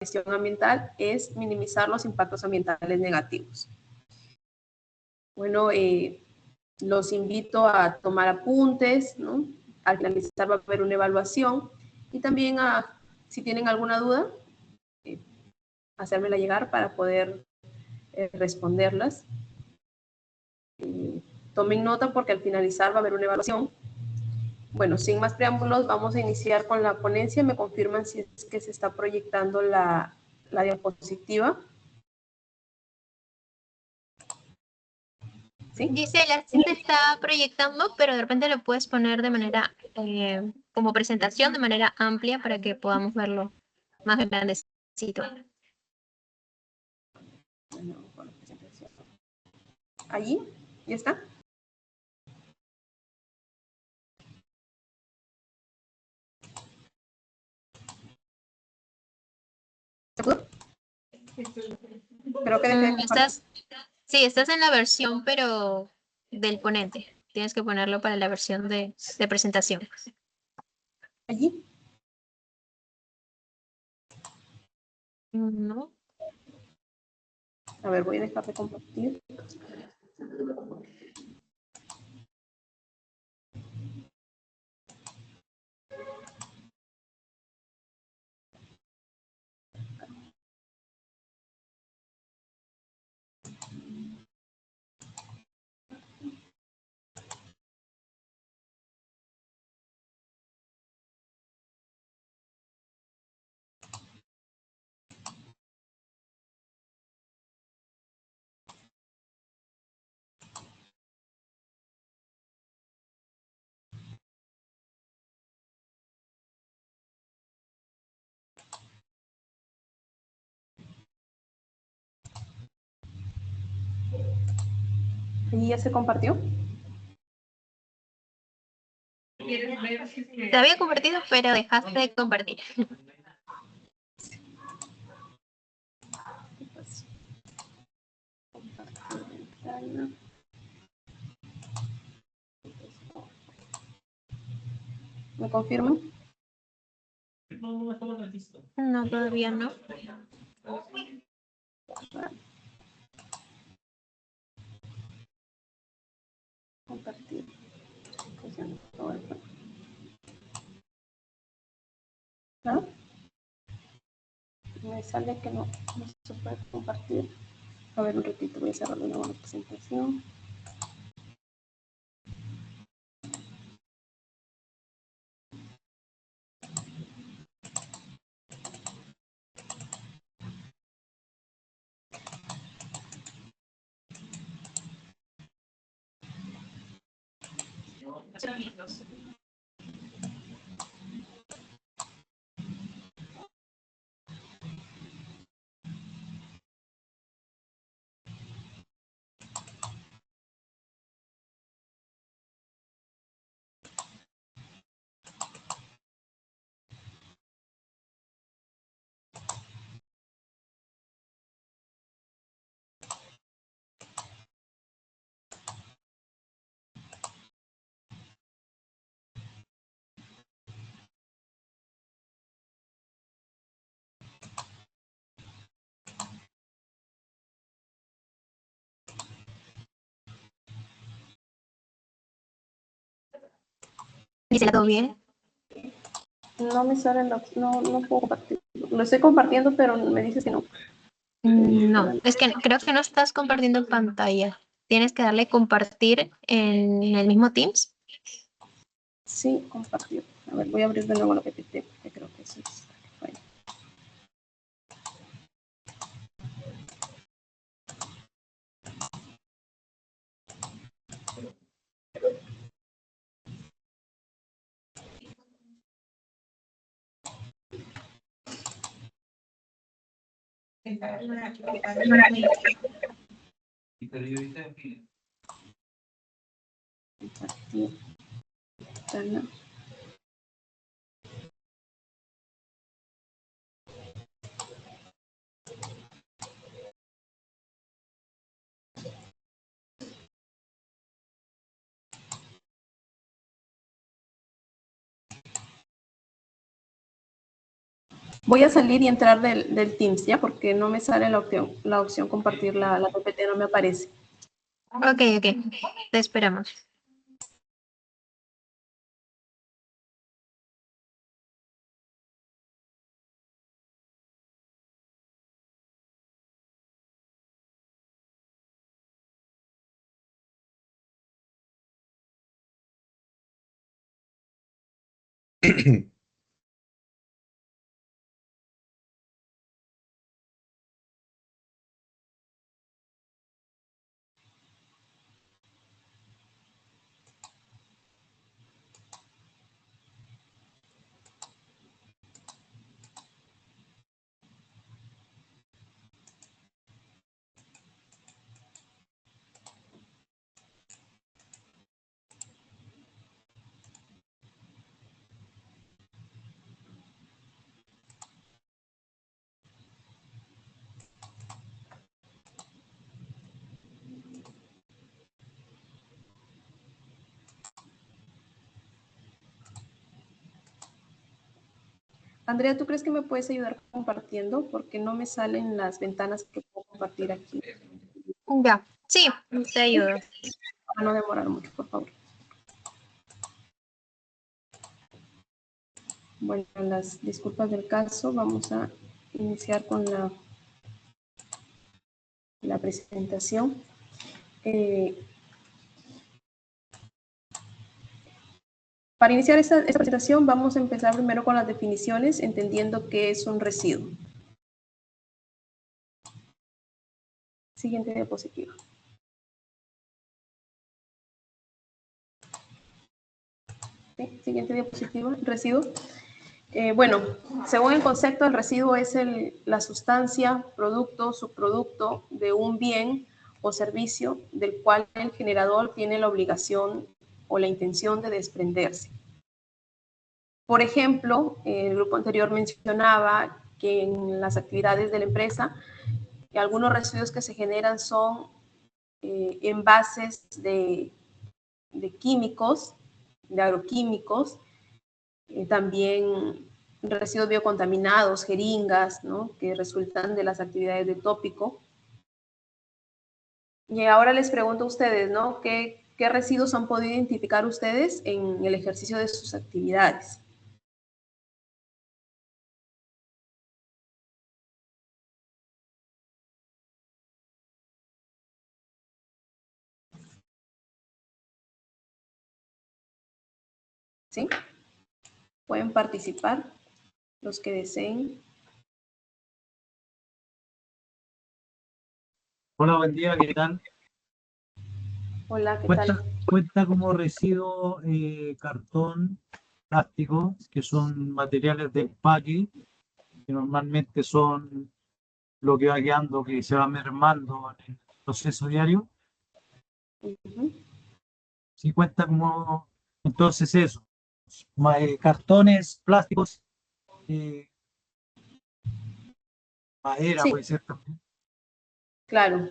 gestión ambiental es minimizar los impactos ambientales negativos. Bueno, los invito a tomar apuntes, ¿no? Al finalizar va a haber una evaluación y también si tienen alguna duda, hacérmela llegar para poder responderlas. Tomen nota porque al finalizar va a haber una evaluación. Bueno, sin más preámbulos, vamos a iniciar con la ponencia. Me confirman si es que se está proyectando la diapositiva. ¿Sí? Gisela, sí te está proyectando, pero de repente lo puedes poner de manera, como presentación, de manera amplia para que podamos verlo más grandecito. ¿Allí? ¿Ya está? ¿Se pudo? Creo que dejé de compartir. Sí, estás en la versión, pero del ponente. Tienes que ponerlo para la versión de presentación. ¿Allí? No. A ver, voy a dejar de compartir. ¿Allí ya se compartió? Te había compartido, pero dejaste de compartir. ¿Me confirman? No, todavía no. Compartir. ¿Ah? Me sale que no se puede compartir. A ver, un ratito, voy a cerrar de nuevo la presentación. Gisela, ¿todo bien? No me sale, no puedo compartir. Lo estoy compartiendo, pero me dices que no. No, es que creo que no estás compartiendo pantalla. Tienes que darle compartir en el mismo Teams. Sí, compartir. A ver, voy a abrir de nuevo lo que te porque creo que eso es falla. Compartir. Ventana. Voy a salir y entrar del Teams, ¿ya? Porque no me sale la opción compartir la PPT, no me aparece. Ok, te esperamos. Andrea, ¿tú crees que me puedes ayudar compartiendo? Porque no me salen las ventanas que puedo compartir aquí. Ya, sí, te ayudo. Para no demorar mucho, por favor. Bueno, las disculpas del caso, vamos a iniciar con la presentación. Para iniciar esta presentación vamos a empezar primero con las definiciones, entendiendo qué es un residuo. Siguiente diapositiva. ¿Sí? Siguiente diapositiva, residuo. Bueno, según el concepto, el residuo es la sustancia, producto, subproducto de un bien o servicio del cual el generador tiene la obligación o la intención de desprenderse. Por ejemplo, el grupo anterior mencionaba que en las actividades de la empresa, algunos residuos que se generan son envases de químicos, de agroquímicos, también residuos biocontaminados, jeringas, ¿no? Que resultan de las actividades de tópico. Y ahora les pregunto a ustedes, ¿no? ¿Qué residuos han podido identificar ustedes en el ejercicio de sus actividades? ¿Sí? Pueden participar los que deseen. Hola, buen día, ¿qué tal? Hola, ¿qué tal? Cuenta como residuo cartón, plástico, que son materiales de empaque, que normalmente son lo que va quedando, que se va mermando en el proceso diario. Sí cuenta como, entonces eso, cartones, plásticos, eh, madera Sí, puede ser también. claro.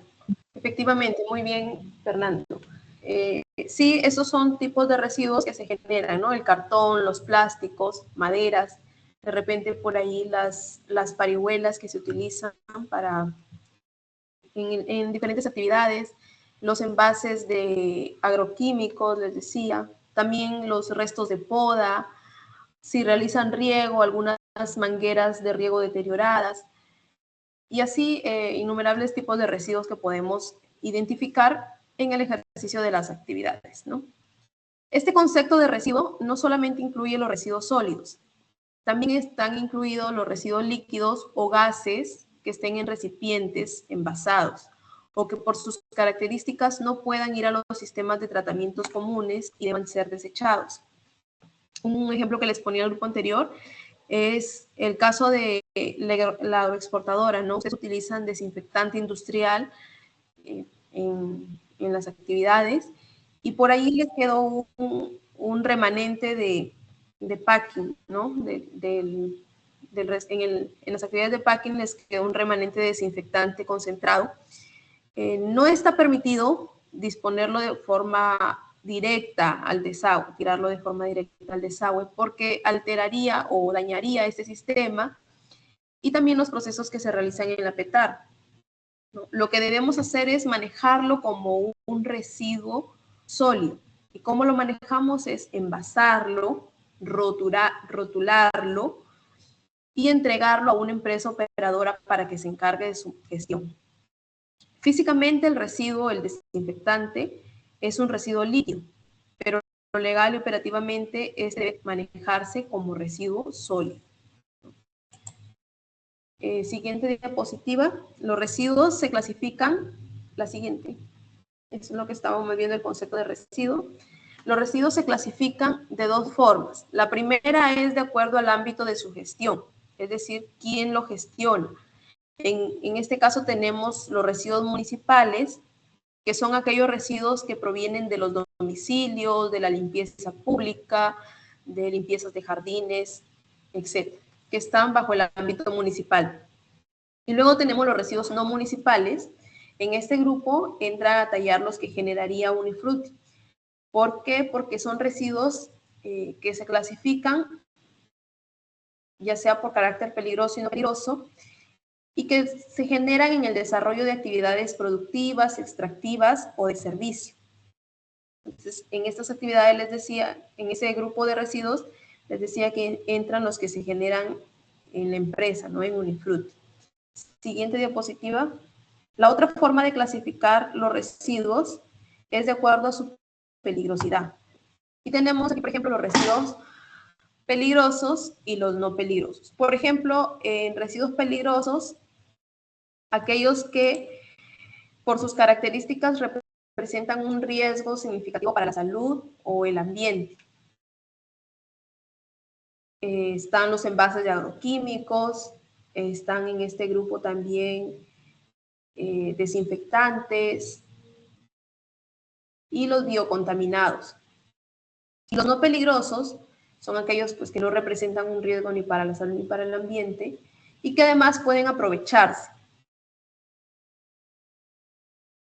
Efectivamente, muy bien, Fernando. Sí, esos son tipos de residuos que se generan, ¿no? El cartón, los plásticos, maderas, de repente por ahí las parihuelas que se utilizan para en diferentes actividades, los envases de agroquímicos, les decía, también los restos de poda, si realizan riego, algunas mangueras de riego deterioradas, y así innumerables tipos de residuos que podemos identificar en el ejercicio de las actividades, ¿no? Este concepto de residuo no solamente incluye los residuos sólidos, también están incluidos los residuos líquidos o gases que estén en recipientes envasados o que por sus características no puedan ir a los sistemas de tratamientos comunes y deban ser desechados. Un ejemplo que les ponía el grupo anterior es el caso de la agroexportadora, ¿no? Ustedes utilizan desinfectante industrial en las actividades y por ahí les quedó un remanente de packing, ¿no? En las actividades de packing les quedó un remanente de desinfectante concentrado. No está permitido disponerlo de forma directa al desagüe, tirarlo de forma directa al desagüe, porque alteraría o dañaría este sistema y también los procesos que se realizan en la petar, ¿no? Lo que debemos hacer es manejarlo como un residuo sólido. ¿Y cómo lo manejamos? Es envasarlo, rotularlo y entregarlo a una empresa operadora para que se encargue de su gestión. Físicamente el residuo, el desinfectante, es un residuo líquido, pero legal y operativamente debe manejarse como residuo sólido. Siguiente diapositiva. Los residuos se clasifican, la siguiente, es lo que estábamos viendo, el concepto de residuo. Los residuos se clasifican de dos formas. La primera es de acuerdo al ámbito de su gestión, es decir, quién lo gestiona. En este caso tenemos los residuos municipales, que son aquellos residuos que provienen de los domicilios, de la limpieza pública, de limpiezas de jardines, etcétera, que están bajo el ámbito municipal. Y luego tenemos los residuos no municipales. En este grupo entra a tallar los que generaría Unifruti. ¿Por qué? Porque son residuos que se clasifican ya sea por carácter peligroso y no peligroso, y que se generan en el desarrollo de actividades productivas, extractivas o de servicio. Entonces, en estas actividades les decía, en ese grupo de residuos, les decía que entran los que se generan en la empresa, no en Unifruti. Siguiente diapositiva. La otra forma de clasificar los residuos es de acuerdo a su peligrosidad. Y tenemos aquí, por ejemplo, los residuos peligrosos y los no peligrosos. Por ejemplo, en residuos peligrosos, aquellos que por sus características representan un riesgo significativo para la salud o el ambiente. Están los envases de agroquímicos, están en este grupo también desinfectantes y los biocontaminados. Y los no peligrosos son aquellos pues, que no representan un riesgo ni para la salud ni para el ambiente y que además pueden aprovecharse.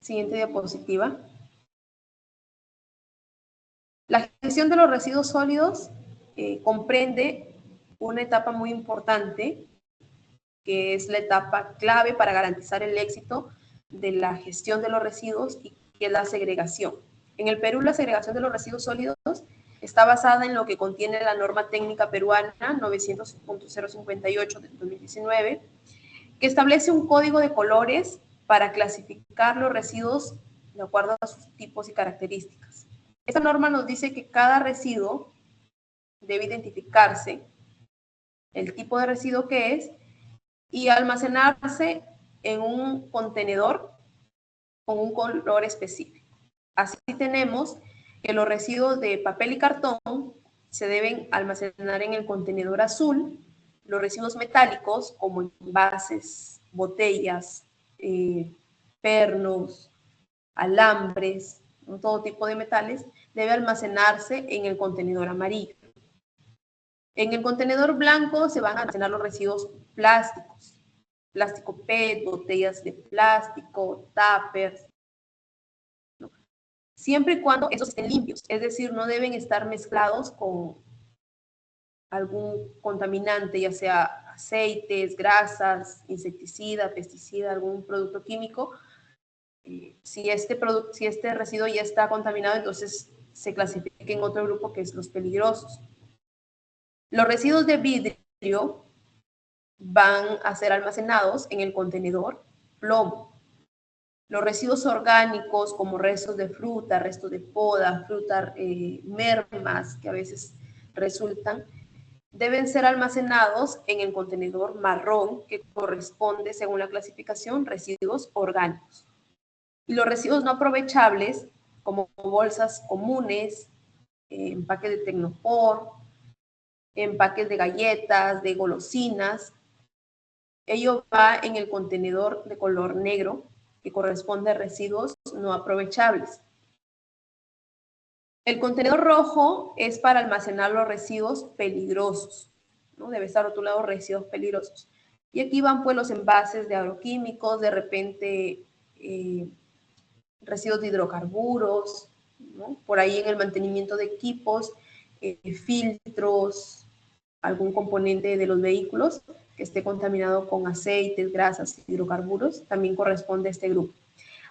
Siguiente diapositiva. La gestión de los residuos sólidos comprende una etapa muy importante, que es la etapa clave para garantizar el éxito de la gestión de los residuos y que es la segregación. En el Perú, la segregación de los residuos sólidos está basada en lo que contiene la norma técnica peruana 900.058 de 2019, que establece un código de colores para clasificar los residuos de acuerdo a sus tipos y características. Esta norma nos dice que cada residuo debe identificarse, el tipo de residuo que es, y almacenarse en un contenedor con un color específico. Así tenemos que los residuos de papel y cartón se deben almacenar en el contenedor azul, los residuos metálicos como envases, botellas, pernos, alambres, ¿no? Todo tipo de metales, debe almacenarse en el contenedor amarillo. En el contenedor blanco se van a almacenar los residuos plásticos, plástico PET, botellas de plástico, tuppers, ¿no? Siempre y cuando estos estén limpios, es decir, no deben estar mezclados con algún contaminante, ya sea aceites, grasas, insecticida, pesticida, algún producto químico. Si este residuo ya está contaminado, entonces se clasifica en otro grupo que es los peligrosos. Los residuos de vidrio van a ser almacenados en el contenedor plomo. Los residuos orgánicos como restos de fruta, restos de poda, mermas que a veces resultan, deben ser almacenados en el contenedor marrón que corresponde, según la clasificación, residuos orgánicos. Y los residuos no aprovechables, como bolsas comunes, empaques de Tecnopor, empaques de galletas, de golosinas, ello va en el contenedor de color negro que corresponde a residuos no aprovechables. El contenedor rojo es para almacenar los residuos peligrosos, ¿no? Debe estar rotulado residuos peligrosos. Y aquí van pues los envases de agroquímicos, de repente residuos de hidrocarburos, ¿no? Por ahí en el mantenimiento de equipos, filtros, algún componente de los vehículos, que esté contaminado con aceites, grasas, hidrocarburos, también corresponde a este grupo.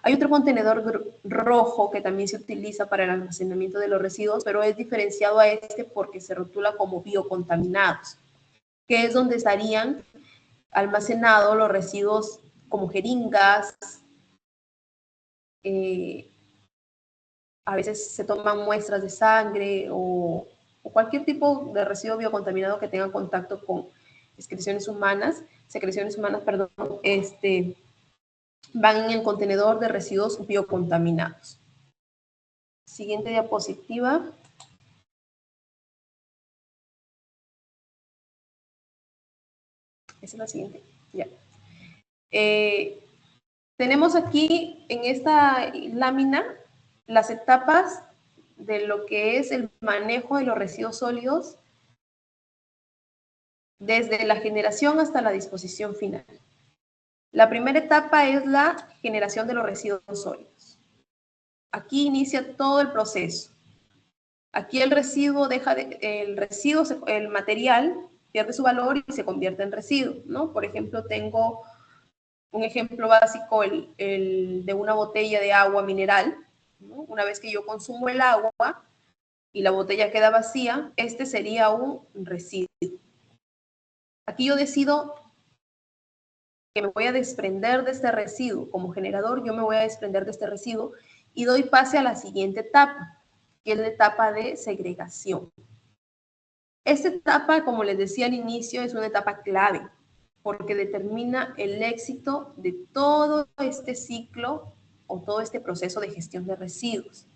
Hay otro contenedor rojo que también se utiliza para el almacenamiento de los residuos, pero es diferenciado a este porque se rotula como biocontaminados, que es donde estarían almacenados los residuos como jeringas, a veces se toman muestras de sangre o cualquier tipo de residuo biocontaminado que tenga contacto con secreciones humanas, perdón, van en el contenedor de residuos biocontaminados. Siguiente diapositiva. Esa es la siguiente. Ya. Tenemos aquí en esta lámina las etapas de lo que es el manejo de los residuos sólidos desde la generación hasta la disposición final. La primera etapa es la generación de los residuos sólidos. Aquí inicia todo el proceso. Aquí el residuo el material pierde su valor y se convierte en residuo, ¿no? Por ejemplo, tengo un ejemplo básico, el de una botella de agua mineral, ¿no? Una vez que yo consumo el agua y la botella queda vacía, este sería un residuo. Aquí yo decido que me voy a desprender de este residuo. Como generador, yo me voy a desprender de este residuo y doy pase a la siguiente etapa, que es la etapa de segregación. Esta etapa, como les decía al inicio, es una etapa clave porque determina el éxito de todo este ciclo o todo este proceso de gestión de residuos.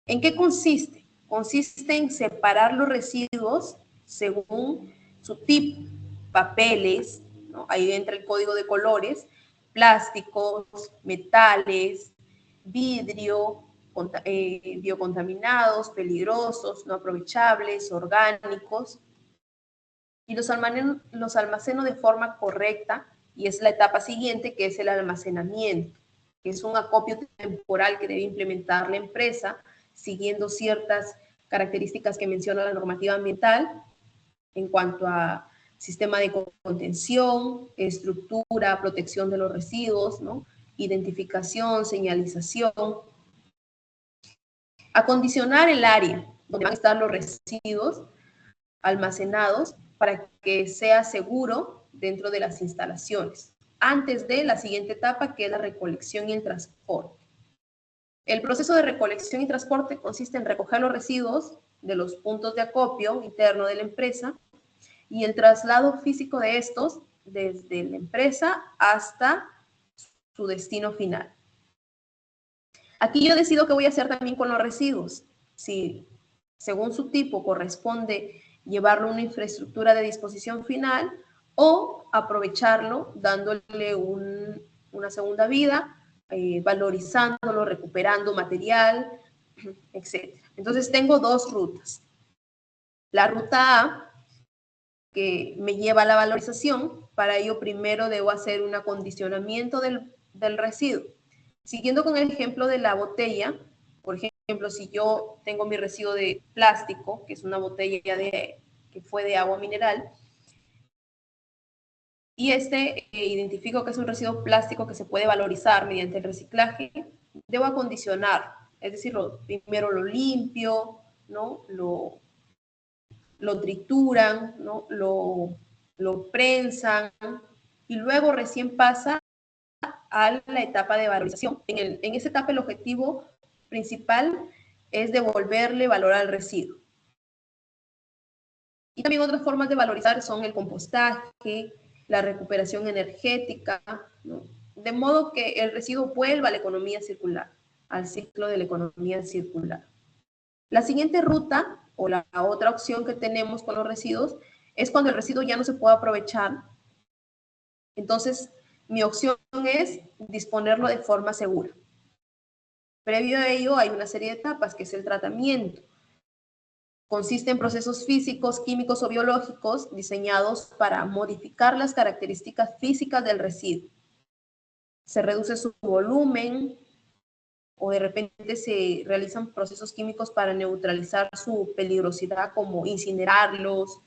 ¿En qué consiste? Consiste en separar los residuos según su tipo, papeles, ¿no? Ahí entra el código de colores, plásticos, metales, vidrio, biocontaminados, peligrosos, no aprovechables, orgánicos, y los almaceno de forma correcta, y es la etapa siguiente, que es el almacenamiento, que es un acopio temporal que debe implementar la empresa, siguiendo ciertas características que menciona la normativa ambiental en cuanto a sistema de contención, estructura, protección de los residuos, ¿no? Identificación, señalización. Acondicionar el área donde van a estar los residuos almacenados para que sea seguro dentro de las instalaciones, antes de la siguiente etapa, que es la recolección y el transporte. El proceso de recolección y transporte consiste en recoger los residuos de los puntos de acopio interno de la empresa y el traslado físico de estos desde la empresa hasta su destino final. Aquí yo decido qué voy a hacer también con los residuos. Si según su tipo corresponde llevarlo a una infraestructura de disposición final o aprovecharlo dándole una segunda vida, valorizándolo, recuperando material, etc. Entonces tengo dos rutas. La ruta A, que me lleva a la valorización. Para ello primero debo hacer un acondicionamiento del residuo. Siguiendo con el ejemplo de la botella, por ejemplo, si yo tengo mi residuo de plástico, que es una botella que fue de agua mineral, y identifico que es un residuo plástico que se puede valorizar mediante el reciclaje, debo acondicionar, es decir, primero lo limpio, ¿no? Lo trituran, ¿no? Lo prensan y luego recién pasa a la etapa de valorización. En esa etapa el objetivo principal es devolverle valor al residuo. Y también otras formas de valorizar son el compostaje, la recuperación energética, ¿no? De modo que el residuo vuelva a la economía circular, al ciclo de la economía circular. La siguiente ruta, o la otra opción que tenemos con los residuos, es cuando el residuo ya no se puede aprovechar. Entonces, mi opción es disponerlo de forma segura. Previo a ello hay una serie de etapas, que es el tratamiento. Consiste en procesos físicos, químicos o biológicos diseñados para modificar las características físicas del residuo. Se reduce su volumen o de repente se realizan procesos químicos para neutralizar su peligrosidad, como incinerarlos,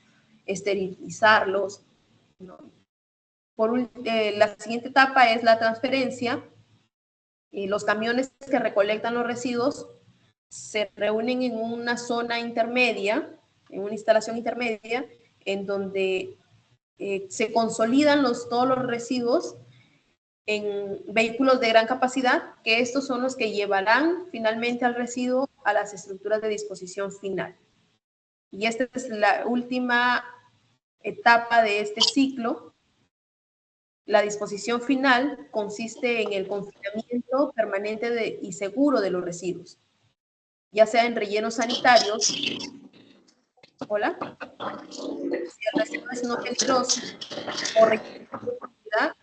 esterilizarlos. ¿no? La siguiente etapa es la transferencia. Los camiones que recolectan los residuos se reúnen en una zona intermedia, en una instalación intermedia, en donde se consolidan todos los residuos en vehículos de gran capacidad, que estos son los que llevarán finalmente al residuo a las estructuras de disposición final. Y esta es la última etapa de este ciclo. La disposición final consiste en el confinamiento permanente y seguro de los residuos, ya sea en rellenos sanitarios. Hola. Si el residuo es no peligroso o requiere profundidad.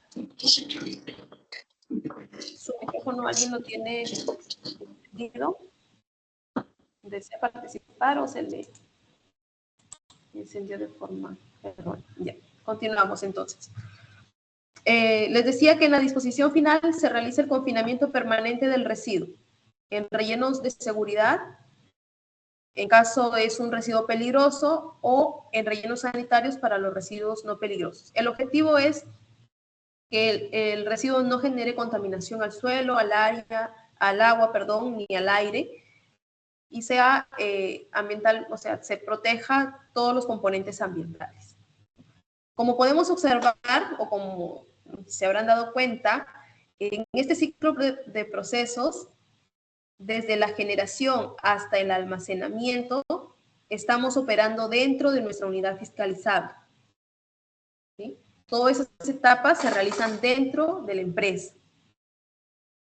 Su micrófono, ¿alguien lo tiene encendido? ¿Desea participar o se le encendió de forma errónea? Ya, continuamos entonces. Les decía que en la disposición final se realiza el confinamiento permanente del residuo en rellenos de seguridad, en caso es un residuo peligroso, o en rellenos sanitarios para los residuos no peligrosos. El objetivo es que el residuo no genere contaminación al suelo, al agua, ni al aire, y sea ambiental, o sea, se proteja todos los componentes ambientales. Como podemos observar, o como se habrán dado cuenta, en este ciclo de procesos, desde la generación hasta el almacenamiento, estamos operando dentro de nuestra unidad fiscalizable, ¿sí? Todas esas etapas se realizan dentro de la empresa.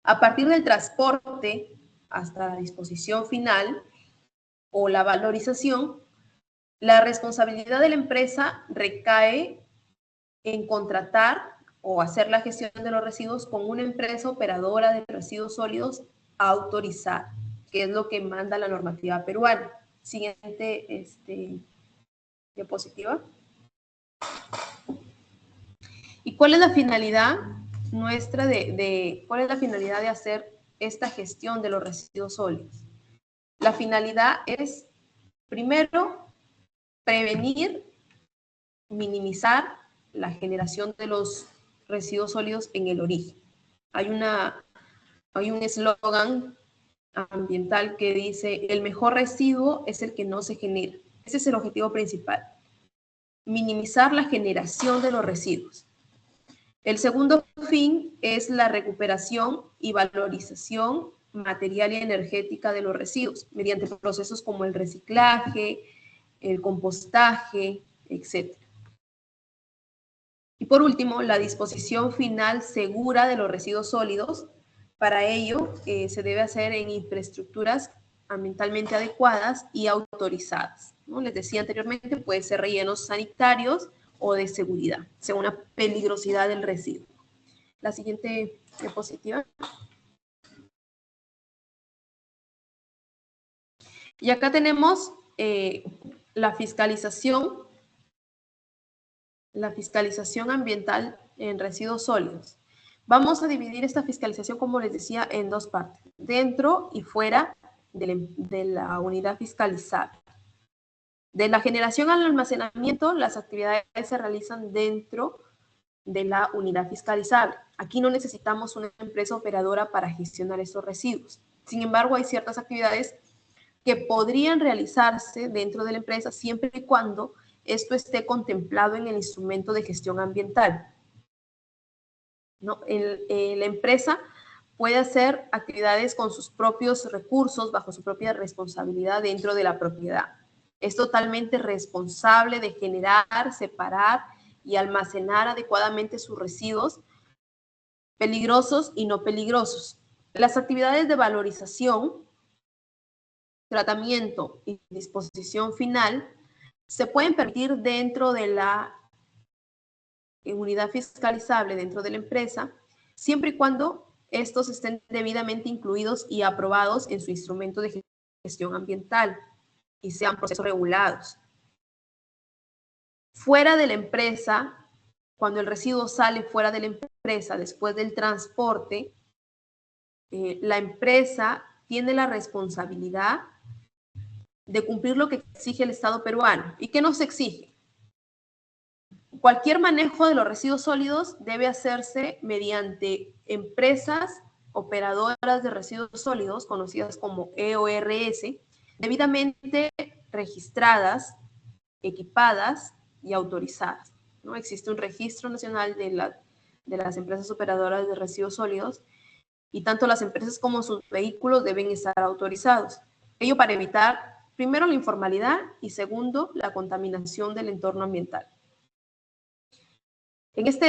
A partir del transporte hasta la disposición final o la valorización, la responsabilidad de la empresa recae en contratar o hacer la gestión de los residuos con una empresa operadora de residuos sólidos autorizada, que es lo que manda la normativa peruana. Siguiente diapositiva. ¿Y cuál es la finalidad nuestra cuál es la finalidad de hacer esta gestión de los residuos sólidos? La finalidad es, primero, prevenir, minimizar la generación de los residuos sólidos en el origen. Hay un eslogan ambiental que dice: el mejor residuo es el que no se genera. Ese es el objetivo principal. Minimizar la generación de los residuos. El segundo fin es la recuperación y valorización material y energética de los residuos mediante procesos como el reciclaje, el compostaje, etc. Y por último, la disposición final segura de los residuos sólidos. Para ello, se debe hacer en infraestructuras ambientalmente adecuadas y autorizadas, ¿no? Les decía anteriormente, puede ser rellenos sanitarios o de seguridad, según la peligrosidad del residuo. La siguiente diapositiva. Y acá tenemos la fiscalización ambiental en residuos sólidos. Vamos a dividir esta fiscalización, como les decía, en dos partes: dentro y fuera de la unidad fiscalizable. De la generación al almacenamiento, las actividades se realizan dentro de la unidad fiscalizable. Aquí no necesitamos una empresa operadora para gestionar estos residuos. Sin embargo, hay ciertas actividades que podrían realizarse dentro de la empresa siempre y cuando esto esté contemplado en el instrumento de gestión ambiental, ¿no? La empresa puede hacer actividades con sus propios recursos, bajo su propia responsabilidad dentro de la propiedad. Es totalmente responsable de generar, separar y almacenar adecuadamente sus residuos peligrosos y no peligrosos. Las actividades de valorización, tratamiento y disposición final se pueden permitir dentro de la unidad fiscalizable, dentro de la empresa, siempre y cuando estos estén debidamente incluidos y aprobados en su instrumento de gestión ambiental y sean procesos regulados. Fuera de la empresa, cuando el residuo sale fuera de la empresa después del transporte, la empresa tiene la responsabilidad de cumplir lo que exige el Estado peruano. ¿Y qué nos exige? Cualquier manejo de los residuos sólidos debe hacerse mediante empresas operadoras de residuos sólidos, conocidas como EORS, debidamente registradas, equipadas y autorizadas, ¿no? Existe un registro nacional de las empresas operadoras de residuos sólidos y tanto las empresas como sus vehículos deben estar autorizados. Ello para evitar, primero, la informalidad y segundo, la contaminación del entorno ambiental. En esta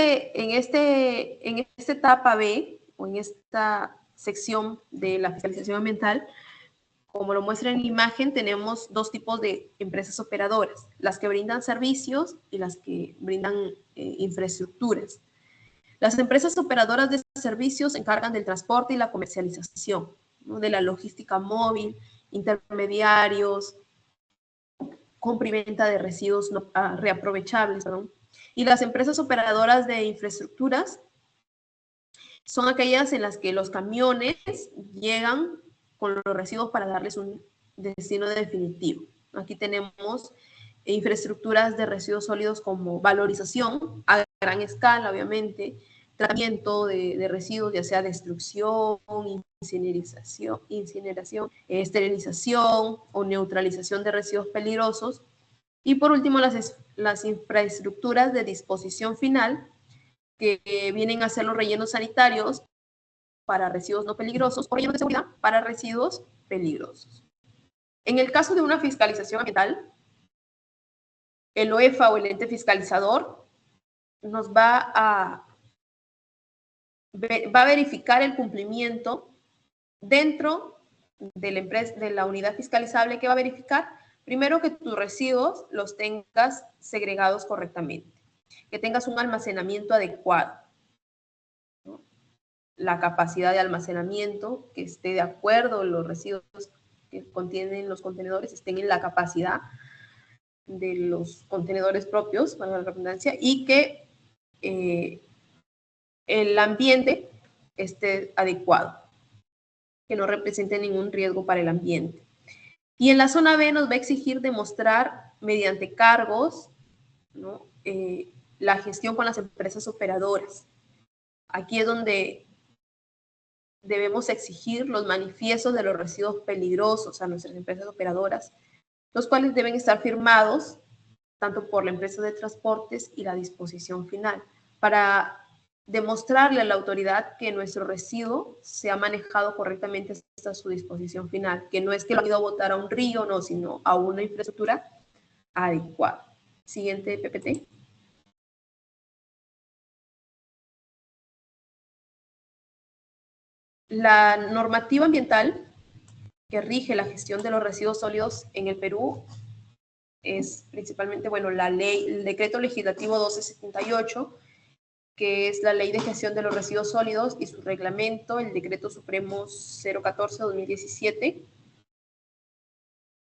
etapa B, o en esta sección de la fiscalización ambiental, como lo muestra en la imagen, tenemos dos tipos de empresas operadoras, las que brindan servicios y las que brindan infraestructuras. Las empresas operadoras de servicios se encargan del transporte y la comercialización, ¿no? De la logística móvil, intermediarios, compra y venta de residuos reaprovechables, perdón. Y las empresas operadoras de infraestructuras son aquellas en las que los camiones llegan con los residuos para darles un destino definitivo. Aquí tenemos infraestructuras de residuos sólidos como valorización a gran escala, obviamente, tratamiento de residuos, ya sea destrucción, incineración, esterilización o neutralización de residuos peligrosos. Y por último, las infraestructuras de disposición final, que vienen a ser los rellenos sanitarios para residuos no peligrosos o rellenos de seguridad para residuos peligrosos. En el caso de una fiscalización ambiental, el OEFA o el ente fiscalizador nos va a verificar el cumplimiento dentro de la unidad fiscalizable. que va a verificar? Primero, que tus residuos los tengas segregados correctamente, que tengas un almacenamiento adecuado, ¿no? La capacidad de almacenamiento, que esté de acuerdo, los residuos que contienen los contenedores estén en la capacidad de los contenedores propios, para la redundancia, y que el ambiente esté adecuado, que no represente ningún riesgo para el ambiente. Y en la zona B nos va a exigir demostrar mediante cargos, ¿no? La gestión con las empresas operadoras. Aquí es donde debemos exigir los manifiestos de los residuos peligrosos a nuestras empresas operadoras, los cuales deben estar firmados tanto por la empresa de transportes y la disposición final, para demostrarle a la autoridad que nuestro residuo se ha manejado correctamente hasta su disposición final, que no es que lo han ido a botar a un río, no, sino a una infraestructura adecuada. Siguiente PPT. La normativa ambiental que rige la gestión de los residuos sólidos en el Perú es principalmente, bueno, el decreto legislativo 1278, que es la Ley de Gestión de los Residuos Sólidos, y su reglamento, el Decreto Supremo 014-2017.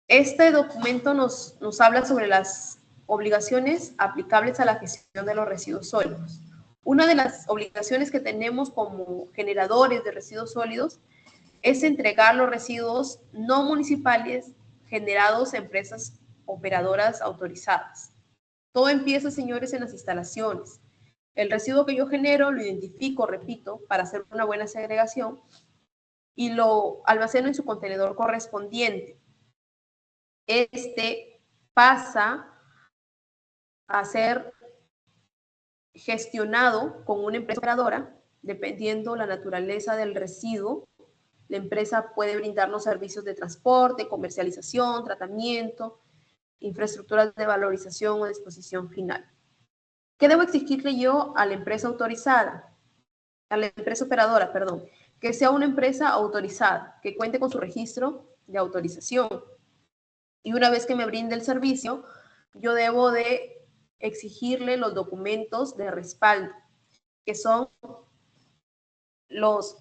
Este documento nos habla sobre las obligaciones aplicables a la gestión de los residuos sólidos. Una de las obligaciones que tenemos como generadores de residuos sólidos es entregar los residuos no municipales generados a empresas operadoras autorizadas. Todo empieza, señores, en las instalaciones. El residuo que yo genero lo identifico, repito, para hacer una buena segregación y lo almaceno en su contenedor correspondiente. Este pasa a ser gestionado con una empresa operadora, dependiendo la naturaleza del residuo. La empresa puede brindarnos servicios de transporte, comercialización, tratamiento, infraestructuras de valorización o disposición final. ¿Qué debo exigirle yo a la empresa autorizada? A la empresa operadora, perdón. Que sea una empresa autorizada, que cuente con su registro de autorización. Y una vez que me brinde el servicio, yo debo de exigirle los documentos de respaldo, que son los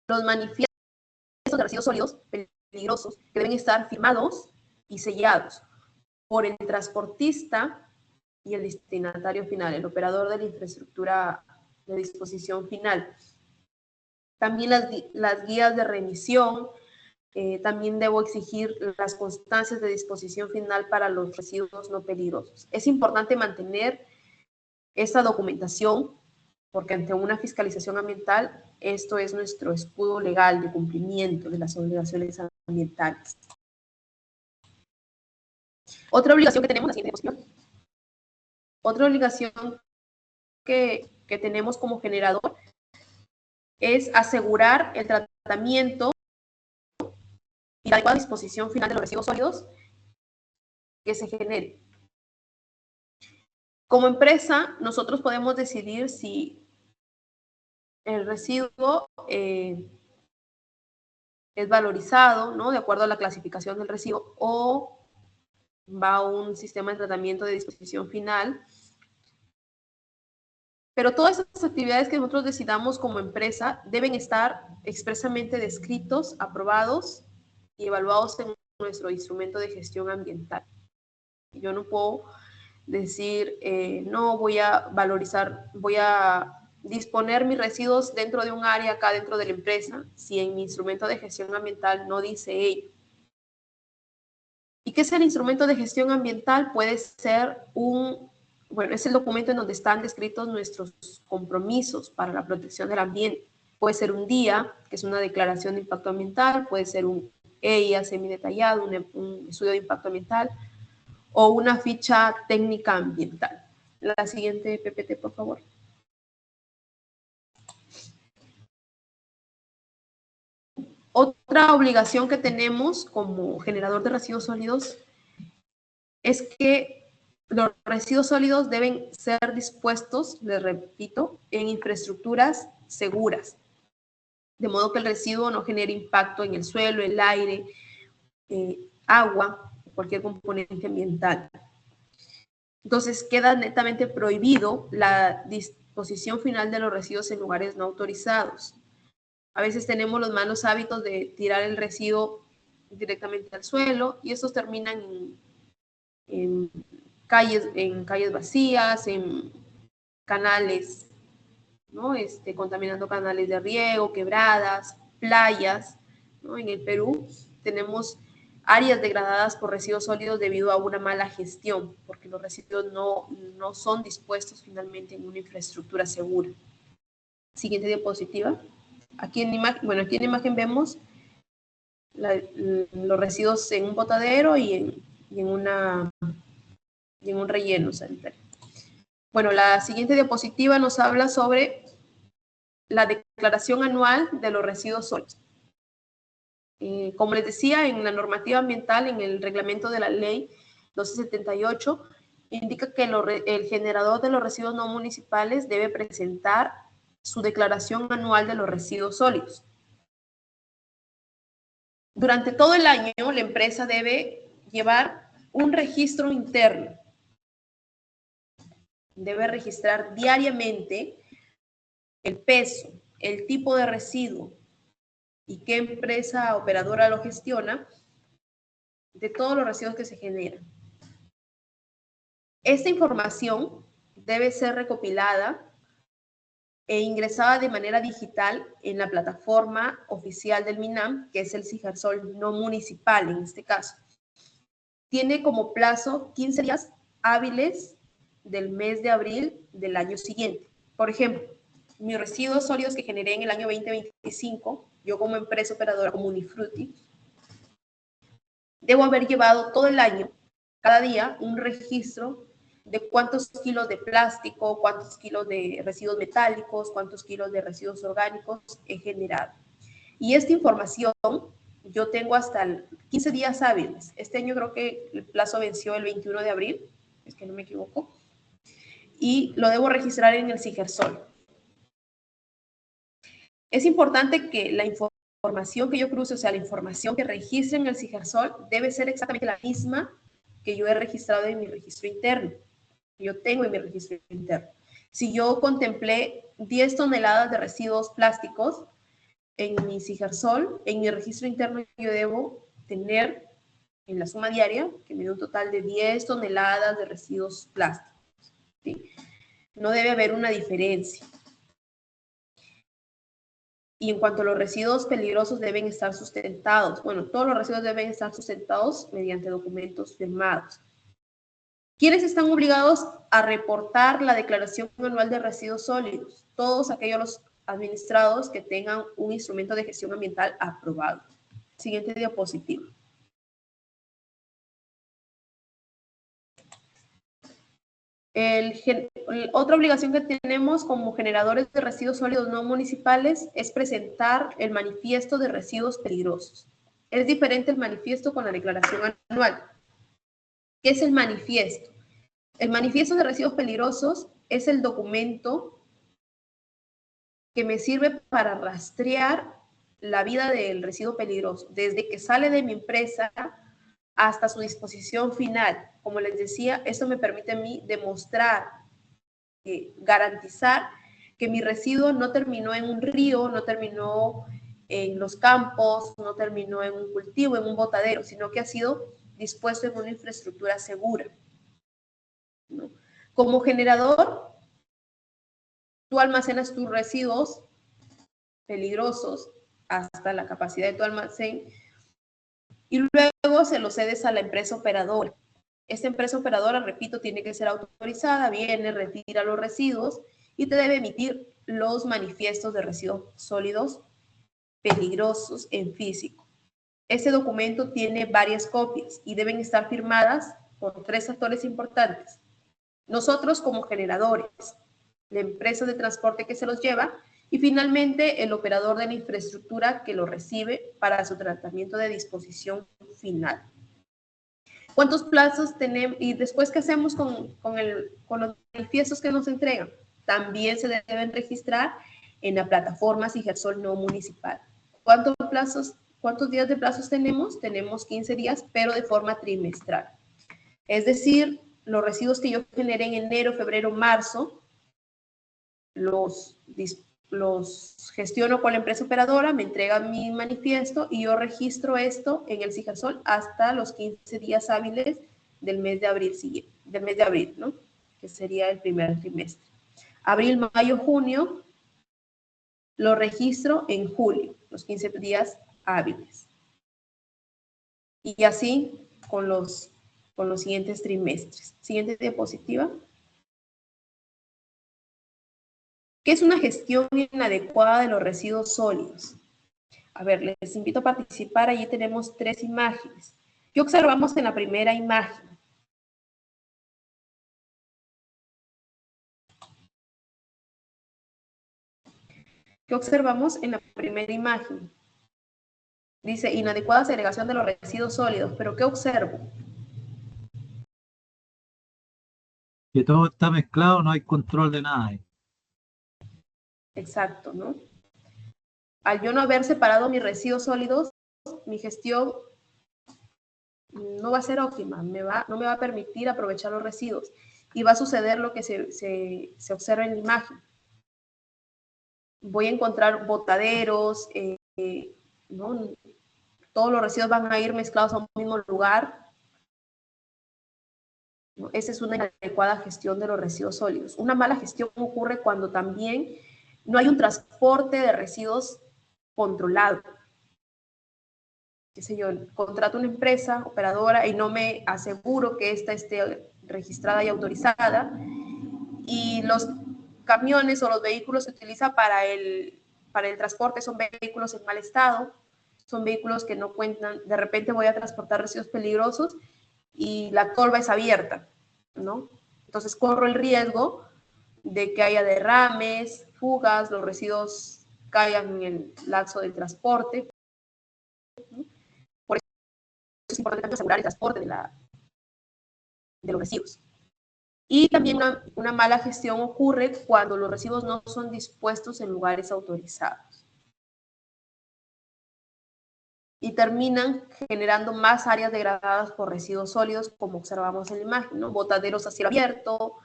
manifiestos de residuos sólidos peligrosos, que deben estar firmados y sellados por el transportista y el destinatario final, el operador de la infraestructura de disposición final. También las guías de remisión, también debo exigir las constancias de disposición final para los residuos no peligrosos. Es importante mantener esta documentación porque ante una fiscalización ambiental, esto es nuestro escudo legal de cumplimiento de las obligaciones ambientales. Otra obligación que tenemos, la siguiente diapositiva. Otra obligación que tenemos como generador es asegurar el tratamiento y la adecuada disposición final de los residuos sólidos que se generen. Como empresa, nosotros podemos decidir si el residuo es valorizado, ¿no?, de acuerdo a la clasificación del residuo, o va a un sistema de tratamiento de disposición final. Pero todas esas actividades que nosotros decidamos como empresa deben estar expresamente descritos, aprobados y evaluados en nuestro instrumento de gestión ambiental. Yo no puedo decir, no voy a valorizar, voy a disponer mis residuos dentro de un área acá dentro de la empresa, si en mi instrumento de gestión ambiental no dice ello. ¿Y qué es el instrumento de gestión ambiental? Puede ser es el documento en donde están descritos nuestros compromisos para la protección del ambiente. Puede ser un DIA, que es una declaración de impacto ambiental, puede ser un EIA semidetallado, un estudio de impacto ambiental, o una ficha técnica ambiental. La siguiente PPT, por favor. Otra obligación que tenemos como generador de residuos sólidos es que los residuos sólidos deben ser dispuestos, les repito, en infraestructuras seguras, de modo que el residuo no genere impacto en el suelo, el aire, agua, cualquier componente ambiental. Entonces, queda netamente prohibido la disposición final de los residuos en lugares no autorizados. A veces tenemos los malos hábitos de tirar el residuo directamente al suelo y estos terminan en calles vacías, en canales, ¿no? Contaminando canales de riego, quebradas, playas, ¿no? En el Perú tenemos áreas degradadas por residuos sólidos debido a una mala gestión, porque los residuos no son dispuestos finalmente en una infraestructura segura. Siguiente diapositiva. Aquí en la imagen vemos los residuos en un botadero y en un relleno sanitario. Bueno, la siguiente diapositiva nos habla sobre la declaración anual de los residuos sólidos. Como les decía, en la normativa ambiental, en el reglamento de la ley 1278, indica que el generador de los residuos no municipales debe presentar su declaración anual de los residuos sólidos. Durante todo el año, la empresa debe llevar un registro interno. Debe registrar diariamente el peso, el tipo de residuo y qué empresa operadora lo gestiona de todos los residuos que se generan. Esta información debe ser recopilada e ingresada de manera digital en la plataforma oficial del MINAM, que es el CIGERSOL no municipal en este caso. Tiene como plazo 15 días hábiles del mes de abril del año siguiente. Por ejemplo, mis residuos sólidos que generé en el año 2025, yo como empresa operadora como Unifruti, debo haber llevado todo el año, cada día, un registro de cuántos kilos de plástico, cuántos kilos de residuos metálicos, cuántos kilos de residuos orgánicos he generado. Y esta información yo tengo hasta 15 días hábiles. Este año creo que el plazo venció el 21 de abril, es que no me equivoco, y lo debo registrar en el CIGERSOL. Es importante que la información que yo cruce, o sea, la información que registre en el CIGERSOL debe ser exactamente la misma que yo he registrado en mi registro interno, que yo tengo en mi registro interno. Si yo contemplé 10 toneladas de residuos plásticos en mi CIGERSOL, en mi registro interno yo debo tener en la suma diaria que me dé un total de 10 toneladas de residuos plásticos, ¿sí? No debe haber una diferencia. Y en cuanto a los residuos peligrosos deben estar sustentados. Bueno, todos los residuos deben estar sustentados mediante documentos firmados. ¿Quiénes están obligados a reportar la declaración anual de residuos sólidos? Todos aquellos administrados que tengan un instrumento de gestión ambiental aprobado. Siguiente diapositiva. Otra obligación que tenemos como generadores de residuos sólidos no municipales es presentar el manifiesto de residuos peligrosos. Es diferente el manifiesto con la declaración anual. ¿Qué es el manifiesto? El manifiesto de residuos peligrosos es el documento que me sirve para rastrear la vida del residuo peligroso, desde que sale de mi empresa hasta su disposición final. Como les decía, esto me permite a mí demostrar, garantizar que mi residuo no terminó en un río, no terminó en los campos, no terminó en un cultivo, en un botadero, sino que ha sido dispuesto en una infraestructura segura, ¿no? Como generador, tú almacenas tus residuos peligrosos hasta la capacidad de tu almacén y luego se los cedes a la empresa operadora. Esta empresa operadora, repito, tiene que ser autorizada, viene, retira los residuos y te debe emitir los manifiestos de residuos sólidos peligrosos en físico. Este documento tiene varias copias y deben estar firmadas por 3 actores importantes. Nosotros como generadores, la empresa de transporte que se los lleva y finalmente el operador de la infraestructura que lo recibe para su tratamiento de disposición final. ¿Cuántos plazos tenemos? Y después, ¿qué hacemos con los manifiestos que nos entregan? También se deben registrar en la plataforma Sigersol no municipal. ¿Cuántos días de plazos tenemos? Tenemos 15 días, pero de forma trimestral. Es decir, los residuos que yo generé en enero, febrero, marzo, los gestiono con la empresa operadora, me entregan mi manifiesto y yo registro esto en el Sigersol hasta los 15 días hábiles del mes de abril, ¿no? Que sería el primer trimestre. Abril, mayo, junio, lo registro en julio, los 15 días hábiles. Y así con los siguientes trimestres. Siguiente diapositiva. ¿Qué es una gestión inadecuada de los residuos sólidos? A ver, les invito a participar. Allí tenemos 3 imágenes. ¿Qué observamos en la primera imagen? ¿Qué observamos en la primera imagen? Dice inadecuada segregación de los residuos sólidos, pero ¿qué observo? Que todo está mezclado, no hay control de nada ahí. Exacto, ¿no? Al yo no haber separado mis residuos sólidos, mi gestión no va a ser óptima, no me va a permitir aprovechar los residuos y va a suceder lo que se observa en la imagen. Voy a encontrar botaderos, ¿no? Todos los residuos van a ir mezclados a un mismo lugar, ¿no? Esa es una inadecuada gestión de los residuos sólidos. Una mala gestión ocurre cuando también no hay un transporte de residuos controlado. Qué sé yo, contrato una empresa operadora y no me aseguro que ésta esté registrada y autorizada, y los camiones o los vehículos que se utilizan para el transporte son vehículos en mal estado, son vehículos que no cuentan. De repente voy a transportar residuos peligrosos y la tolva es abierta, ¿no? Entonces corro el riesgo de que haya derrames, fugas, los residuos caigan en el lapso del transporte, ¿no? Por eso es importante asegurar el transporte de los residuos. Y también una mala gestión ocurre cuando los residuos no son dispuestos en lugares autorizados y terminan generando más áreas degradadas por residuos sólidos, como observamos en la imagen, ¿no? Botaderos a cielo abierto,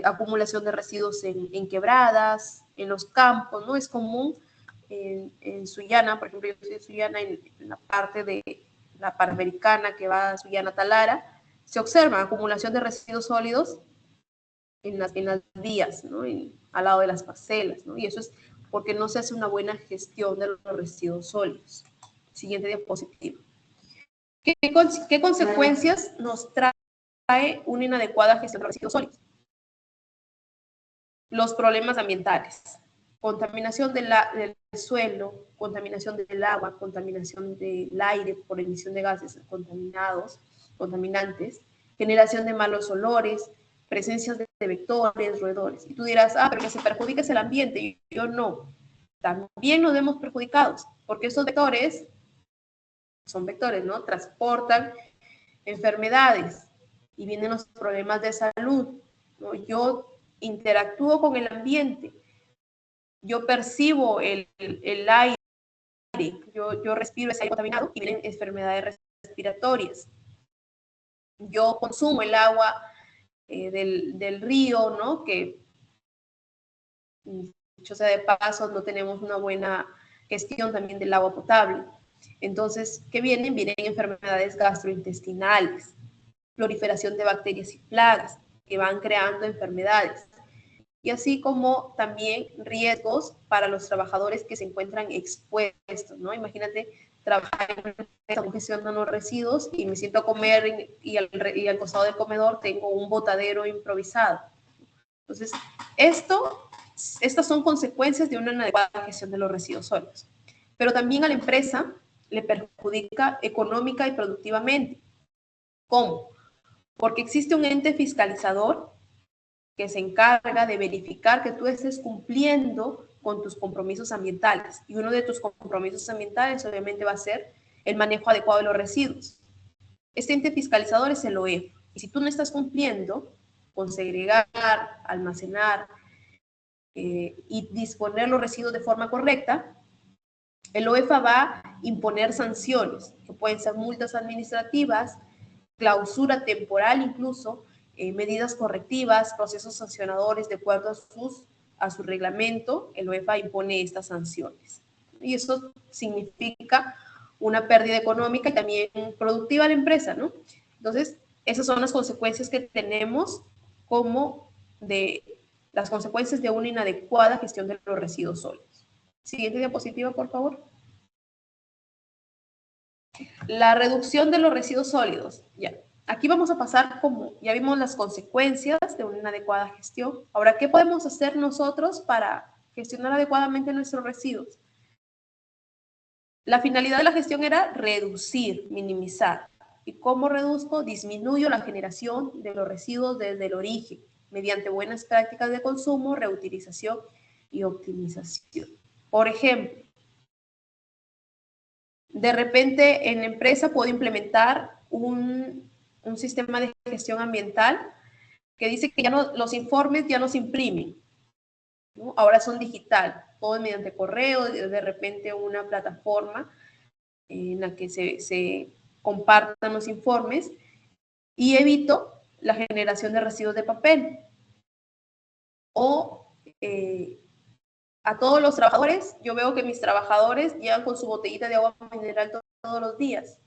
acumulación de residuos en quebradas, en los campos, ¿no? Es común en Sullana, por ejemplo, yo soy de Sullana, en la parte de la Panamericana que va a Sullana-Talara, se observa acumulación de residuos sólidos en las vías, ¿no? Al lado de las parcelas, ¿no? Y eso es porque no se hace una buena gestión de los residuos sólidos. Siguiente diapositiva. ¿Qué consecuencias nos trae una inadecuada gestión de los residuos sólidos? Los problemas ambientales. Contaminación del suelo, contaminación del agua, contaminación del aire por emisión de gases contaminantes, generación de malos olores, presencias de vectores, roedores. Y tú dirás, pero que se perjudica es el ambiente. Y yo no. También nos vemos perjudicados, porque estos vectores son vectores, ¿no? Transportan enfermedades y vienen los problemas de salud, ¿no? Yo interactúo con el ambiente, yo percibo el aire, yo respiro ese aire contaminado y vienen enfermedades respiratorias. Yo consumo el agua del río, ¿no? Que, dicho sea de paso, no tenemos una buena gestión también del agua potable. Entonces, ¿qué vienen? Vienen enfermedades gastrointestinales, proliferación de bacterias y plagas que van creando enfermedades. Y así como también riesgos para los trabajadores que se encuentran expuestos, ¿no? Imagínate trabajar en una empresa gestionando los residuos y me siento a comer y al costado del comedor tengo un botadero improvisado. Entonces, estas son consecuencias de una inadecuada gestión de los residuos sólidos. Pero también a la empresa le perjudica económica y productivamente. ¿Cómo? Porque existe un ente fiscalizador que se encarga de verificar que tú estés cumpliendo con tus compromisos ambientales. Y uno de tus compromisos ambientales obviamente va a ser el manejo adecuado de los residuos. Este ente fiscalizador es el OEF. Y si tú no estás cumpliendo con segregar, almacenar y disponer los residuos de forma correcta, el OEFA va a imponer sanciones, que pueden ser multas administrativas, clausura temporal incluso, medidas correctivas, procesos sancionadores de acuerdo a su reglamento. El OEFA impone estas sanciones. Y eso significa una pérdida económica y también productiva a la empresa, ¿no? Entonces, esas son las consecuencias que tenemos como de las consecuencias de una inadecuada gestión de los residuos sólidos. Siguiente diapositiva, por favor. La reducción de los residuos sólidos. Ya. Aquí vamos a pasar como, ya vimos las consecuencias de una inadecuada gestión. Ahora, ¿qué podemos hacer nosotros para gestionar adecuadamente nuestros residuos? La finalidad de la gestión era reducir, minimizar. ¿Y cómo reduzco? Disminuyo la generación de los residuos desde el origen, mediante buenas prácticas de consumo, reutilización y optimización. Por ejemplo, de repente en la empresa puedo implementar un sistema de gestión ambiental que dice que ya no, los informes ya no se imprimen, ¿no? Ahora son digital, todo mediante correo, de repente una plataforma en la que se compartan los informes y evito la generación de residuos de papel. O a todos los trabajadores, yo veo que mis trabajadores llegan con su botellita de agua mineral todos los días.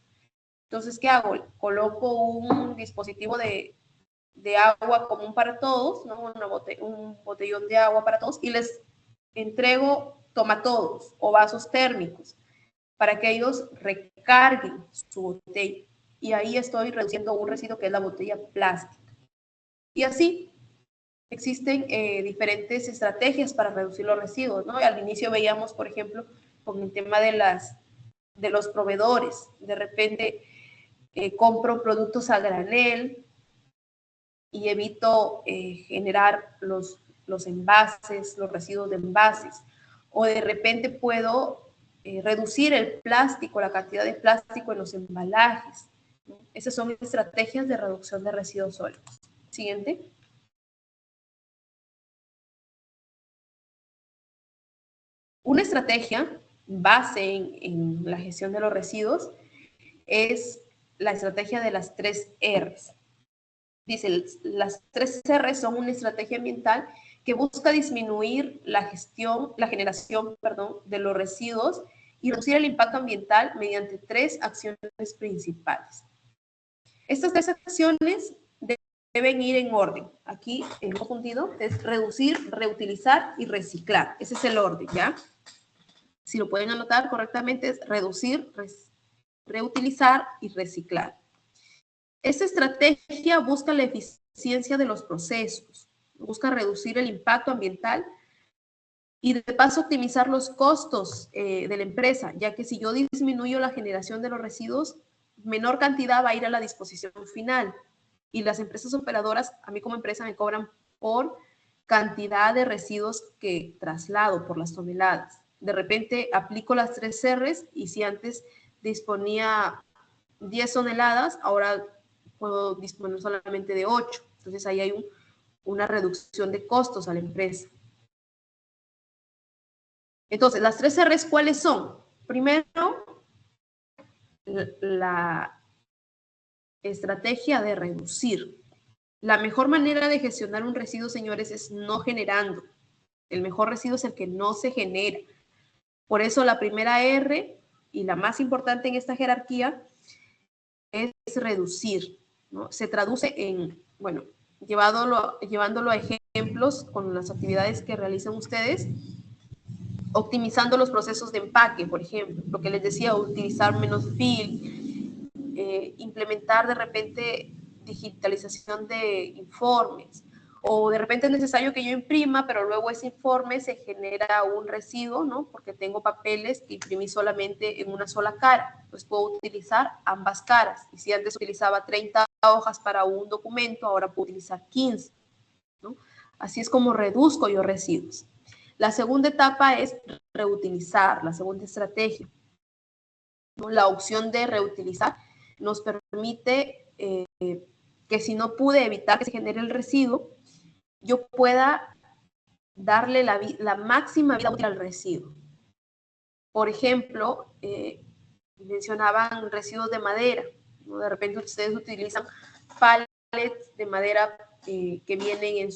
Entonces, ¿qué hago? Coloco un dispositivo de agua común para todos, ¿no? Un botellón de agua para todos y les entrego tomatodos o vasos térmicos para que ellos recarguen su botella. Y ahí estoy reduciendo un residuo que es la botella plástica. Y así existen diferentes estrategias para reducir los residuos, ¿no? Y al inicio veíamos, por ejemplo, con el tema de los proveedores. De repente compro productos a granel y evito generar los envases, los residuos de envases. O de repente puedo reducir el plástico, la cantidad de plástico en los embalajes, ¿no? Esas son estrategias de reducción de residuos sólidos. Siguiente. Una estrategia base en la gestión de los residuos es la estrategia de las 3 R's. Dice, las 3 R's son una estrategia ambiental que busca disminuir la generación de los residuos y reducir el impacto ambiental mediante 3 acciones principales. Estas 3 acciones deben ir en orden. Aquí el confundido es reducir, reutilizar y reciclar. Ese es el orden, ¿ya? Si lo pueden anotar correctamente, es reducir, reutilizar y reciclar. Esta estrategia busca la eficiencia de los procesos, busca reducir el impacto ambiental y de paso optimizar los costos de la empresa, ya que si yo disminuyo la generación de los residuos, menor cantidad va a ir a la disposición final. Y las empresas operadoras, a mí como empresa, me cobran por cantidad de residuos que traslado, por las toneladas. De repente aplico las 3 R's y si antes disponía 10 toneladas, ahora puedo disponer solamente de 8. Entonces ahí hay una reducción de costos a la empresa. Entonces, las 3 R's, ¿cuáles son? Primero, la estrategia de reducir. La mejor manera de gestionar un residuo, señores, es no generando. El mejor residuo es el que no se genera. Por eso la primera R y la más importante en esta jerarquía es reducir, ¿no? Se traduce en, bueno, llevándolo a ejemplos con las actividades que realizan ustedes, optimizando los procesos de empaque, por ejemplo, lo que les decía, utilizar menos film, implementar de repente digitalización de informes, o de repente es necesario que yo imprima, pero luego ese informe se genera un residuo, ¿no? Porque tengo papeles que imprimí solamente en una sola cara, pues puedo utilizar ambas caras, y si antes utilizaba 30 hojas para un documento, ahora puedo utilizar 15, ¿no? Así es como reduzco yo residuos. La segunda etapa es reutilizar, la segunda estrategia. La opción de reutilizar nos permite que si no pude evitar que se genere el residuo, yo pueda darle la máxima vida útil al residuo. Por ejemplo, mencionaban residuos de madera, ¿no? De repente ustedes utilizan pallets de madera que vienen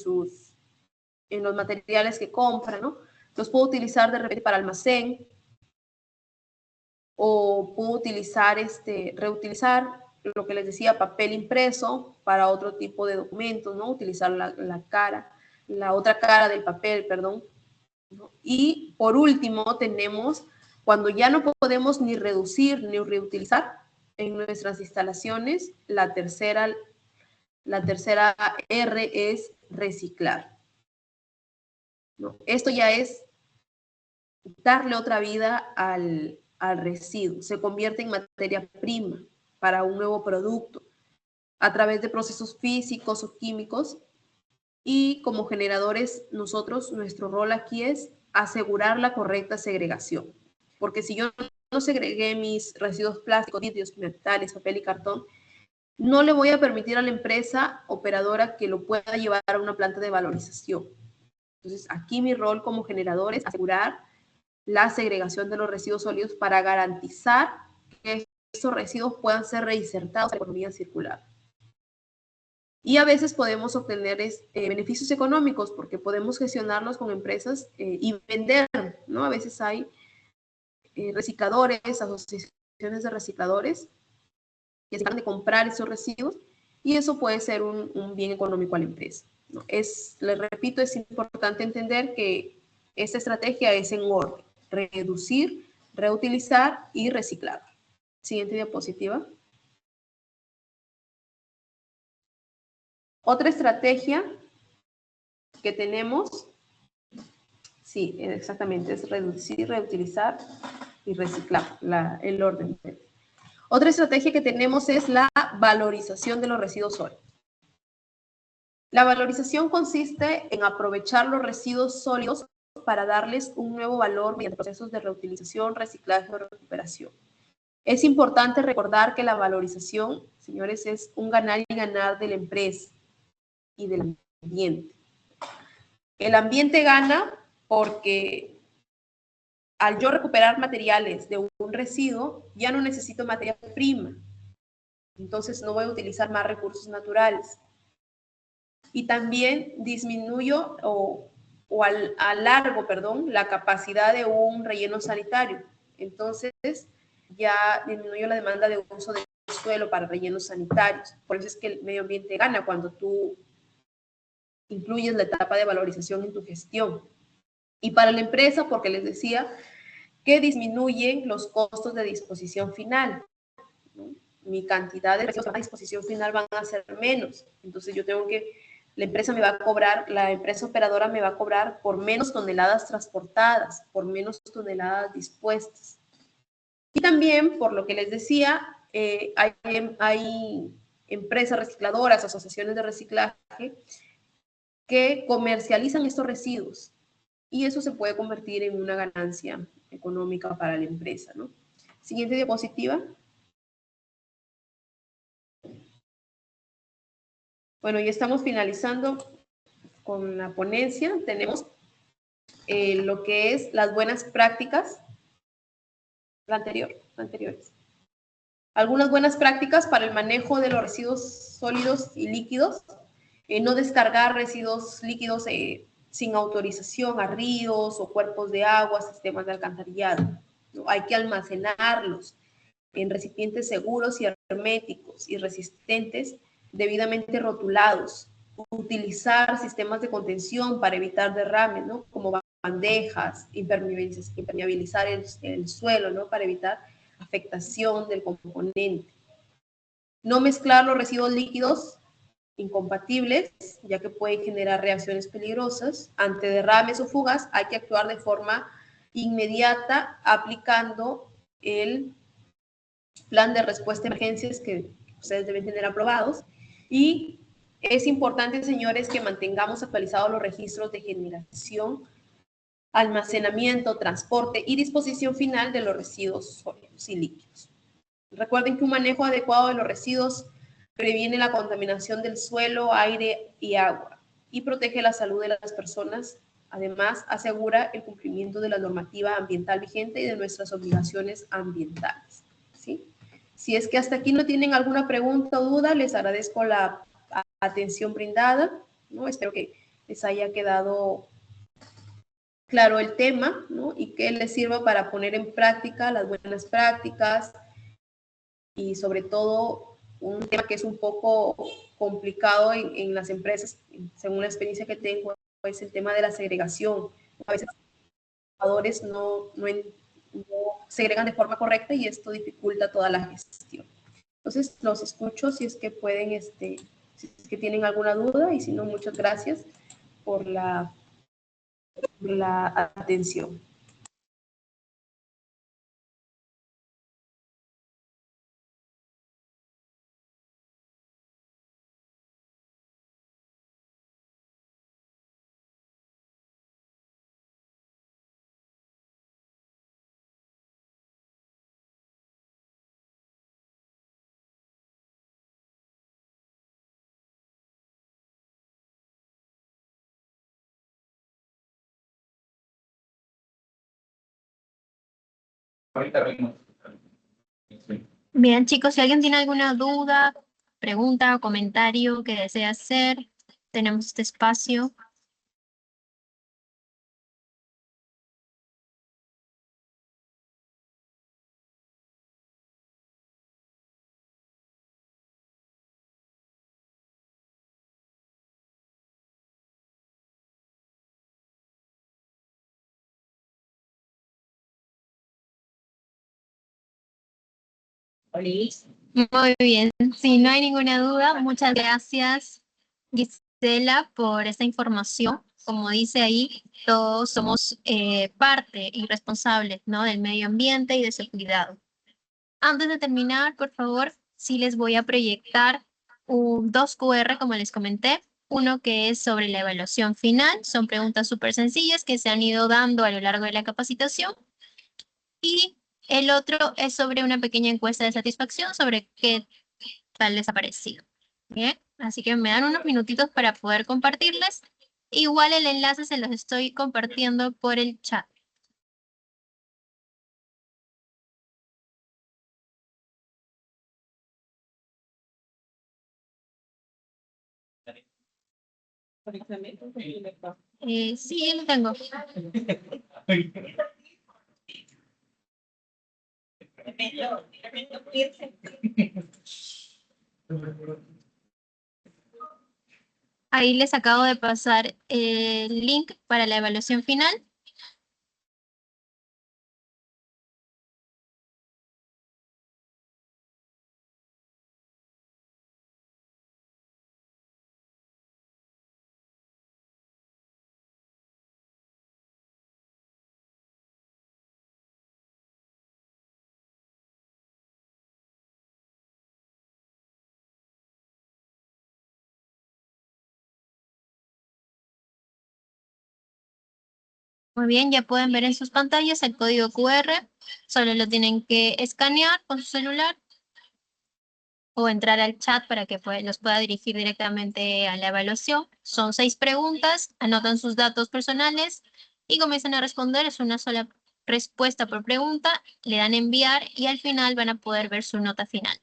en los materiales que compran, ¿no? Los puedo utilizar de repente para almacén, o puedo utilizar, reutilizar lo que les decía, papel impreso para otro tipo de documentos, ¿no? Utilizar la otra cara del papel, perdón, ¿no? Y por último tenemos, cuando ya no podemos ni reducir ni reutilizar en nuestras instalaciones, la tercera R es reciclar, ¿no? Esto ya es darle otra vida al residuo, se convierte en materia prima para un nuevo producto a través de procesos físicos o químicos, y como generadores nuestro rol aquí es asegurar la correcta segregación, porque si yo no segregué mis residuos plásticos, vidrios, metales, papel y cartón, no le voy a permitir a la empresa operadora que lo pueda llevar a una planta de valorización. Entonces aquí mi rol como generador es asegurar la segregación de los residuos sólidos para garantizar que esos residuos puedan ser reinsertados a la economía circular. Y a veces podemos obtener beneficios económicos porque podemos gestionarlos con empresas y vender, ¿no? A veces hay recicladores, asociaciones de recicladores que se encargan de comprar esos residuos, y eso puede ser un bien económico a la empresa, ¿no? Les repito, es importante entender que esta estrategia es en orden: reducir, reutilizar y reciclar. Siguiente diapositiva. Otra estrategia que tenemos, sí, exactamente, es reducir, reutilizar y reciclar, el orden. Otra estrategia que tenemos es la valorización de los residuos sólidos. La valorización consiste en aprovechar los residuos sólidos para darles un nuevo valor mediante procesos de reutilización, reciclaje o recuperación. Es importante recordar que la valorización, señores, es un ganar y ganar de la empresa y del ambiente. El ambiente gana porque al yo recuperar materiales de un residuo, ya no necesito materia prima. Entonces no voy a utilizar más recursos naturales. Y también disminuyo alargo la capacidad de un relleno sanitario. Entonces ya disminuyo la demanda de uso de suelo, para rellenos sanitarios. Por eso es que el medio ambiente gana cuando tú incluyes la etapa de valorización en tu gestión. Y para la empresa, porque les decía que disminuyen los costos de disposición final, ¿no? Mi cantidad de residuos a disposición final van a ser menos. Entonces yo tengo que, la empresa me va a cobrar, la empresa operadora me va a cobrar por menos toneladas transportadas, por menos toneladas dispuestas. Y también, por lo que les decía, hay empresas recicladoras, asociaciones de reciclaje, que comercializan estos residuos. Y eso se puede convertir en una ganancia económica para la empresa, ¿no? Siguiente diapositiva. Bueno, ya estamos finalizando con la ponencia. Tenemos lo que es las buenas prácticas. Anteriores. Algunas buenas prácticas para el manejo de los residuos sólidos y líquidos. No descargar residuos líquidos sin autorización a ríos o cuerpos de agua, sistemas de alcantarillado, ¿no? Hay que almacenarlos en recipientes seguros y herméticos y resistentes, debidamente rotulados. Utilizar sistemas de contención para evitar derrames, ¿no? Como bandejas, impermeabilizar el suelo, ¿no? Para evitar afectación del componente. No mezclar los residuos líquidos incompatibles, ya que pueden generar reacciones peligrosas. Ante derrames o fugas hay que actuar de forma inmediata aplicando el plan de respuesta a emergencias que ustedes deben tener aprobados. Y es importante, señores, que mantengamos actualizados los registros de generación, almacenamiento, transporte y disposición final de los residuos sólidos y líquidos. Recuerden que un manejo adecuado de los residuos previene la contaminación del suelo, aire y agua y protege la salud de las personas. Además, asegura el cumplimiento de la normativa ambiental vigente y de nuestras obligaciones ambientales, ¿sí? Si es que hasta aquí no tienen alguna pregunta o duda, les agradezco la atención brindada, ¿no? Espero que les haya quedado claro el tema, ¿no? Y que les sirva para poner en práctica las buenas prácticas y sobre todo un tema que es un poco complicado en las empresas, según la experiencia que tengo, es el tema de la segregación. A veces los trabajadores no segregan de forma correcta y esto dificulta toda la gestión. Entonces, los escucho si es que pueden, si es que tienen alguna duda, y si no, muchas gracias por la atención. Bien, chicos, si alguien tiene alguna duda, pregunta o comentario que desea hacer, tenemos este espacio. Muy bien, si no hay ninguna duda, muchas gracias, Gisela, por esta información. Como dice ahí, todos somos parte y responsables, ¿no? Del medio ambiente y de su cuidado. Antes de terminar, por favor, sí les voy a proyectar dos QR, como les comenté. Uno que es sobre la evaluación final, son preguntas súper sencillas que se han ido dando a lo largo de la capacitación. Y el otro es sobre una pequeña encuesta de satisfacción sobre qué tal les ha parecido. Bien, así que me dan unos minutitos para poder compartirles. Igual el enlace se los estoy compartiendo por el chat. Sí, lo tengo. Ahí les acabo de pasar el link para la evaluación final. Muy bien, ya pueden ver en sus pantallas el código QR. Solo lo tienen que escanear con su celular o entrar al chat para que los pueda dirigir directamente a la evaluación. Son 6 preguntas, anotan sus datos personales y comienzan a responder. Es una sola respuesta por pregunta, le dan enviar y al final van a poder ver su nota final.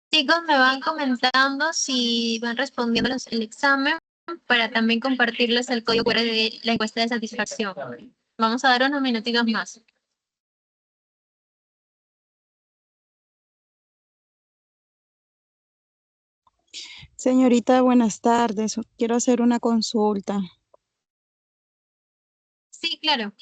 Chicos, me van comentando si van respondiendo el examen para también compartirles el código QR de la encuesta de satisfacción. Vamos a dar unos minutitos más. Señorita, buenas tardes. Quiero hacer una consulta. Sí, claro.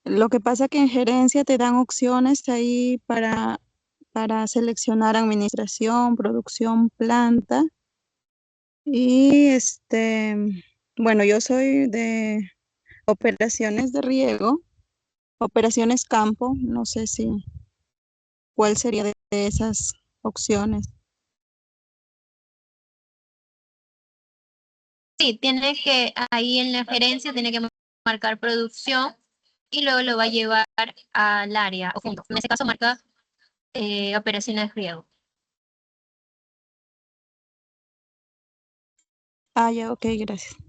Lo que pasa que en gerencia te dan opciones ahí para seleccionar administración, producción, planta. Y bueno, yo soy de operaciones de riego, operaciones campo. No sé si cuál sería de esas opciones. Sí, tiene que, ahí en la gerencia tiene que marcar producción y luego lo va a llevar al área o punto. En ese caso marca operaciones de riego. Ah, ya, ok, gracias.